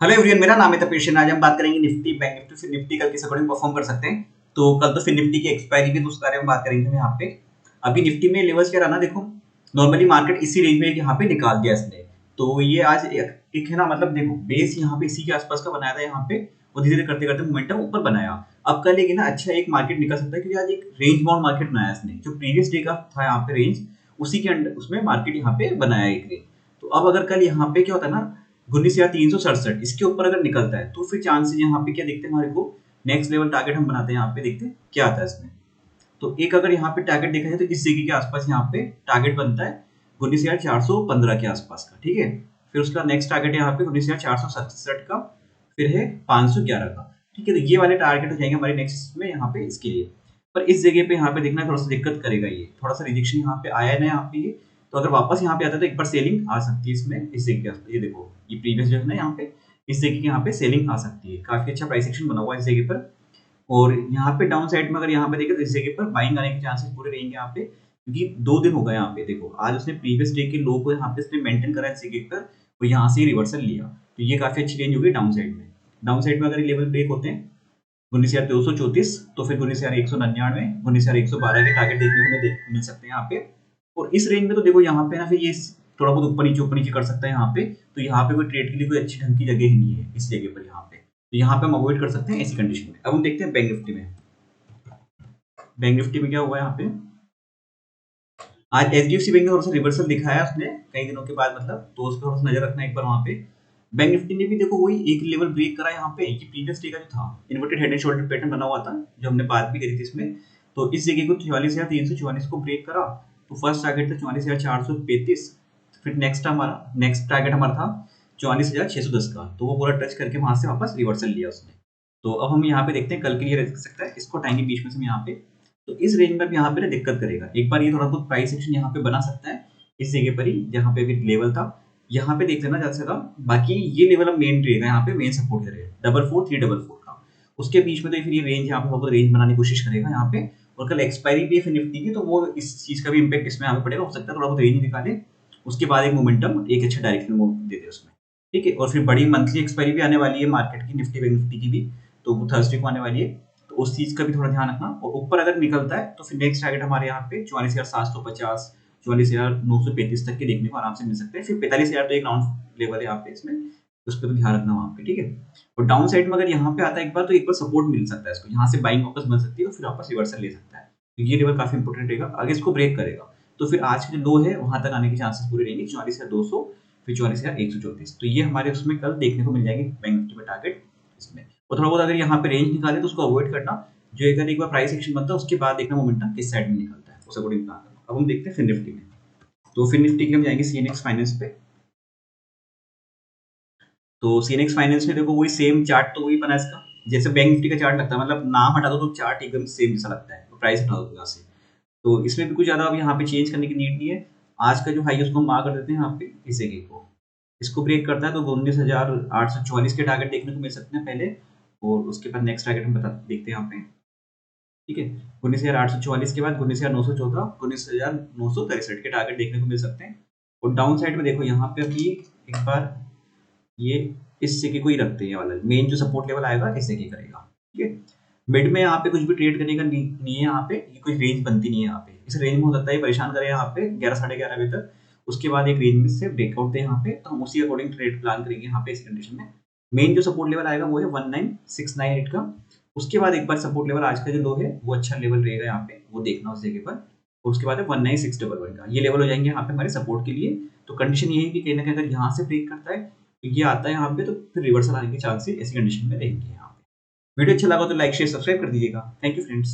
Hello everyone, मेरा नाम है तपेश। आज हम बात करेंगे निफ्टी, बैंक निफ्टी। फिर निफ्टी कल किस अकॉर्डिंग परफॉर्म कर सकते हैं। तो कल तो फिर निफ्टी की एक्सपायरी भी, तो उसके बारे में बात करेंगे हम यहाँ पे। अभी निफ्टी में लेवल्स क्या रहा ना, देखो नॉर्मली मार्केट इसी रेंज में यहाँ पे निकाल दिया इसने। तो ये आज एक है ना, मतलब देखो बेस यहाँ पे इसी के आसपास का बनाया था यहाँ पे, और धीरे धीरे करते करते मोमेंटम ऊपर बनाया। अब कल एक ना अच्छा एक मार्केट निकल सकता है, क्योंकि आज एक रेंज बाउंड मार्केट बनाया इसने। जो प्रीवियस डे का था यहाँ पे रेंज, उसी के अंडर उसमें मार्केट यहाँ पे बनाया एक रेंज। तो अब अगर कल यहाँ पे क्या होता है ना, 19,367 इसके ऊपर अगर निकलता है तो फिर चांसेस यहाँ पे क्या दिखते हैं हमारे को। नेक्स्ट लेवल टारगेट हम बनाते हैं यहाँ पे, देखते हैं क्या आता है इसमें। तो एक अगर यहाँ पे टारगेट देखा जाए तो इस जगह के आसपास यहाँ पे टारगेट बनता है 19,415 के आसपास का, ठीक है। फिर उसका नेक्स्ट टारगेट यहाँ पे 19,467 का, फिर है 511 का, ठीक है। तो ये वाले टारगेट हो जाएंगे हमारे नेक्स्ट में यहाँ पे इसके लिए। पर इस जगह पे यहाँ पे देखना थोड़ा सा दिक्कत करेगा, ये थोड़ा सा रिजेक्शन यहाँ पे आया है ना यहाँ पे ये। तो अगर वापस यहाँ पे आता है तो एक बार सेलिंग आ सकती है इसमें, इस जगह के आसपास। ये देखो ये प्रीवियस जो है ना यहाँ पे, इस जगह के यहाँ पे सेलिंग आ सकती है। काफी अच्छा प्राइस एक्शन बना हुआ है इस जगह पर। और यहाँ पे डाउन साइड में अगर यहाँ पे देखें तो इस जगह पर बाइंग आने के चांसेस पूरे रहेंगे यहाँ पे, क्योंकि 2 दिन हो गए यहाँ पे। देखो आज उसने प्रीवियस डे के लो को यहाँ पे इसने मेंटेन करा इस जगह पर, और यहाँ से रिवर्सल लिया। तो ये काफी अच्छी रेंज होगी डाउन साइड में। डाउन साइड में अगर लेवल ब्रेक होते हैं 19,234, तो फिर 19,199, 19,112 के टारगेट देखने को मिल सकते हैं यहाँ पे। और इस रेंज में तो देखो यहाँ पे ना, फिर ये थोड़ा बहुत ऊपर नीचे कर सकता है यहाँ पे। तो यहाँ पे कोई ट्रेड के लिए कोई अच्छी ढंग की जगह ही नहीं है इस जगह पर यहाँ पे। तो यहाँ पे हम अवॉइड कर सकते हैं ऐसी कंडीशन में। अब हम देखते हैं बैंक निफ्टी में। बैंक निफ्टी में क्या हुआ यहाँ पे, आज एचडीएफसी बैंक ने थोड़ा सा रिवर्सल दिखाया उसने कई दिनों के बाद, मतलब तो उसका थोड़ा सा नजर रखना एक बार वहाँ पे। बैंक निफ्टी ने भी देखो वही एक लेवल ब्रेक करा यहाँ पे, कि प्रीवियस डे का जो था inverted head and shoulder pattern बना हुआ था, जो हमने बात भी करी थी इसमें। तो इस जगह को 44,344 को ब्रेक करा। तो फर्स्ट टारगेट था 44,435। फिर नेक्स्ट टारगेट हमारा था 44,610 का। तो वो पूरा टच करके वहां से वापस रिवर्सल लिया उसने। तो अब हम यहाँ पे देखते हैं कल के लिए रह सकता है, इसको हटाएंगे बीच में से यहाँ पे। तो इस रेंज में भी यहाँ पे ना दिक्कत करेगा। एक बार ये थोड़ा बहुत प्राइस एक्शन यहाँ पे बना सकता है इस जगह पर ही, जहाँ पे भी लेवल था। यहाँ पे देख लेना ज्यादा से ज्यादा। बाकी ये लेवल अब मेन रहेगा, यहाँ पे मेन सपोर्ट करेगा 44,344 का। उसके बीच में तो फिर ये रेंज यहाँ पे थोड़ा बहुत रेंज बनाने की कोशिश करेगा यहाँ पे। और कल एक्सपायरी भी है फिर निफ्टी की, तो वो इस चीज का भी इम्पैक्ट इसमें यहाँ पे पड़ेगा। हो सकता है थोड़ा बहुत रेंज निकाले, उसके बाद एक मोमेंटम एक अच्छा डायरेक्शन दे दे उसमें, ठीक है। और फिर बड़ी मंथली एक्सपायरी भी आने वाली है मार्केट की, निफ्टी बैंक निफ्टी की भी। तो वो थर्सडे को आने वाली है। तो उस चीज का भी थोड़ा ध्यान रखना। और ऊपर अगर निकलता है तो फिर नेक्स्ट टारगेट हमारे यहाँ पे 44,750, 44,935 तक के देखने को आराम से मिल सकते हैं। फिर 45,000 तो एक राउंड लेवल है यहाँ पे इसमें, उस पर तो ध्यान रखना वहाँ पे, ठीक है। और डाउन साइड में अगर यहाँ पे आता है एक बार, तो एक बार सपोर्ट मिल सकता है इसको, यहाँ से बाइंग वापस बन सकती है, और फिर वापस रिवर्सल ले सकता है। तो ये लेवल काफी इंपॉर्टेंट रहेगा। अगर इसको ब्रेक करेगा तो फिर आज के जो लो है वहां तक आने के चांसेस पूरे रहेंगे, 44,200, फिर 44,134। तो ये हमारे उसमें कल देखने को मिल जाएंगे बैंक निफ्टी में टारगेट इसमें। और थोड़ा बहुत अगर यहाँ पे रेंज निकाले तो उसको अवॉइड करना। जो एक बार प्राइस एक्शन बनता है उसके बाद देखना मोमेंटम किस साइड में निकलता है, उस अकॉर्डिंग प्लान करना। अब हम देखते हैं फिर निफ्टी में। तो फिर निफ्टी के हम जाएंगे सीएनएक्स फाइनेंस पे। तो सीएनएक्स फाइनेंस में देखो वही सेम चार्ट, तो वही बना इसका जैसे बैंक निफ्टी का चार्ट लगता है। मतलब नाम हटा दो तो चार्ट एकदम सेम जैसा लगता है, तो प्राइस हटा दो यहाँ से। तो इसमें भी कुछ ज्यादा अब यहाँ पे चेंज करने की नीड नहीं है। आज का जो हाई है उसको हम मार्क कर देते हैं यहाँ पे इस जगह को। इसको ब्रेक करता है तो 19,844 के टारगेट देखने को मिल सकते हैं पहले। और उसके बाद नेक्स्ट टारगेट हम देखते हैं यहाँ पे, ठीक है। 19,844 के बाद 19,914, 19,963 के टारगेट देखने को मिल सकते हैं। और डाउन साइड में देखो यहाँ पे अभी एक बार ये इस जगह को ही रखते हैं, वाला मेन जो सपोर्ट लेवल आएगा इस जगह करेगा, ठीक है। मिड में यहाँ पे कुछ भी ट्रेड करने का नहीं है यहाँ पे, ये कोई रेंज बनती नहीं है यहाँ पे। इस रेंज में हो सकता है परेशान करे यहाँ पे 11 साढ़े 11 बजे तक। उसके बाद एक रेंज में से ब्रेकआउट है यहाँ पे, तो हम उसी अकॉर्डिंग ट्रेड प्लान करेंगे यहाँ पे इस कंडीशन में। मेन जो सपोर्ट लेवल आएगा वो है 19,698 का। उसके बाद एक बार सपोर्ट लेवल आज का जो लो है वो अच्छा लेवल रहेगा यहाँ पे, वो देखना उस जगह पर। और उसके बाद है 19,611 का, ये लेवल हो जाएंगे यहाँ पे हमारे सपोर्ट के लिए। तो कंडीशन ये है कि कहीं ना कहीं अगर यहाँ से ब्रेक करता है तो ये आता है यहाँ पे, तो फिर रिवर्सल आने के चांसेस ऐसी कंडीशन में रहेंगे यहाँ पे। वीडियो अच्छा लगा तो लाइक शेयर सब्सक्राइब कर दीजिएगा। Thank you friends.